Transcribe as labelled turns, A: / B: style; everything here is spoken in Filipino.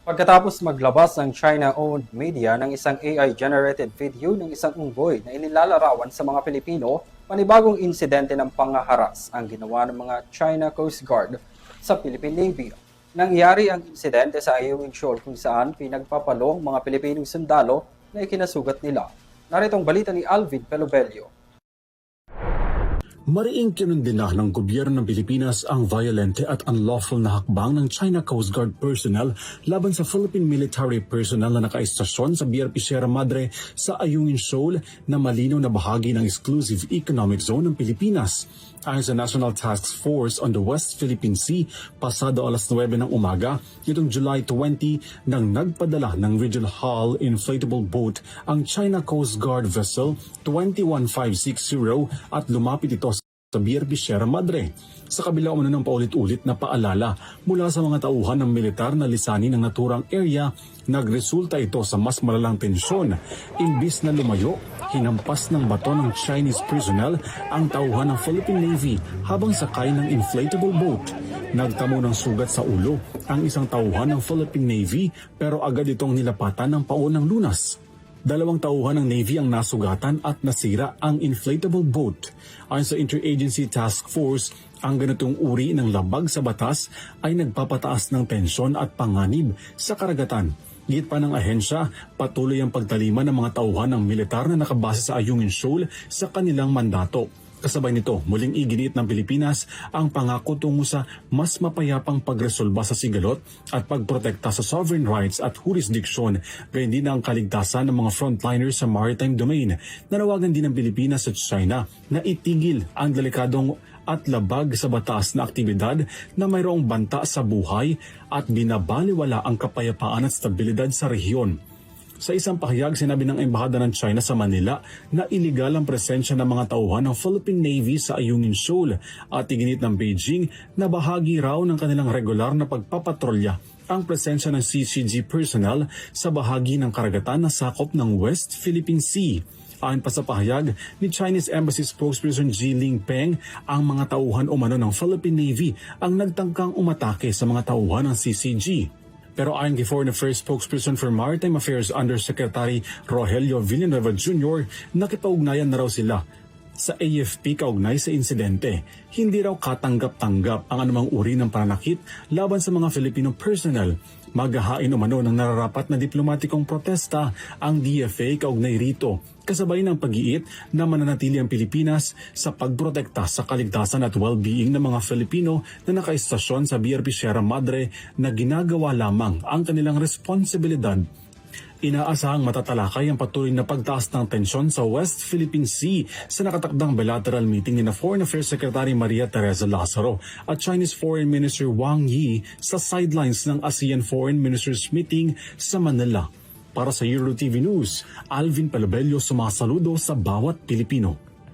A: Pagkatapos maglabas ang China-owned media ng isang AI-generated video ng isang unggoy na inilalarawan sa mga Pilipino, panibagong insidente ng pangaharas ang ginawa ng mga China Coast Guard sa Philippine Navy. Nangyari ang insidente sa Ayungin Shoal kung saan pinagpapalo mga Pilipinong sundalo na ikinasugat nila. Naritong balita ni Alvin Pelobelio.
B: Mariing kinundina ng gobyerno ng Pilipinas ang violente at unlawful na hakbang ng China Coast Guard personnel laban sa Philippine military personnel na nakaistasyon sa BRP Sierra Madre sa Ayungin Shoal na malinaw na bahagi ng Exclusive Economic Zone ng Pilipinas. Ayon sa National Task Force on the West Philippine Sea, pasado alas 9 ng umaga, nitong July 20, nang nagpadala ng Regional Hull inflatable boat ang China Coast Guard vessel 21560 at lumapit ito sa BRP Sierra Madre. Sa kabila umano ng paulit-ulit na paalala mula sa mga tauhan ng militar na lisanin ng naturang area, nagresulta ito sa mas malalang tensyon. Imbis na lumayo, hinampas ng bato ng Chinese personnel ang tauhan ng Philippine Navy habang sakay ng inflatable boat. Nagtamo ng sugat sa ulo ang isang tauhan ng Philippine Navy pero agad itong nilapatan ng paunang lunas. 2 tauhan ng Navy ang nasugatan at nasira ang inflatable boat. Ayon sa Interagency Task Force, ang ganitong uri ng labag sa batas ay nagpapataas ng tensyon at panganib sa karagatan. Git pa ng ahensya, patuloy ang pagtalima ng mga tauhan ng militar na nakabase sa Ayungin Shoal sa kanilang mandato. Kasabay nito, muling iginiit ng Pilipinas ang pangako tungo sa mas mapayapang pagresolba sa sigalot at pagprotekta sa sovereign rights at jurisdiction, gayon din ang kaligtasan ng mga frontliners sa maritime domain. Nanawagan din ng Pilipinas at China na itigil ang delikadong at labag sa batas na aktibidad na mayroong banta sa buhay at binabaliwala ang kapayapaan at stabilidad sa rehiyon. Sa isang pahayag, sinabi ng Embahada ng China sa Manila na iligal ang presensya ng mga tauhan ng Philippine Navy sa Ayungin Shoal at iginit ng Beijing na bahagi raw ng kanilang regular na pagpapatrolya ang presensya ng CCG personnel sa bahagi ng karagatan na sakop ng West Philippine Sea. Ayon pa sa pahayag ni Chinese Embassy spokesperson Ji Lingpeng, ang mga tauhan umano ng Philippine Navy ang nagtangkang umatake sa mga tauhan ng CCG. Pero ayon kay Foreign Affairs spokesperson for Maritime Affairs Undersecretary Rogelio Villanueva Jr., nakipag-ugnayan na raw sila sa AFP kaugnay sa insidente. Hindi raw katanggap-tanggap ang anumang uri ng pananakit laban sa mga Filipino personnel. Maghahain umano ng nararapat na diplomatikong protesta ang DFA kaugnay rito, kasabay ng pag-iit na mananatili ang Pilipinas sa pagprotekta sa kaligtasan at well-being ng mga Filipino na nakaistasyon sa BRP Sierra Madre na ginagawa lamang ang kanilang responsibilidad. Inaasahang matatalakay ang patuloy na pagtaas ng tensyon sa West Philippine Sea sa nakatakdang bilateral meeting ni Foreign Affairs Secretary Maria Teresa Lazaro at Chinese Foreign Minister Wang Yi sa sidelines ng ASEAN Foreign Ministers Meeting sa Manila. Para sa EuroTV News, Alvin Pelobelio sumasaludo sa bawat Pilipino.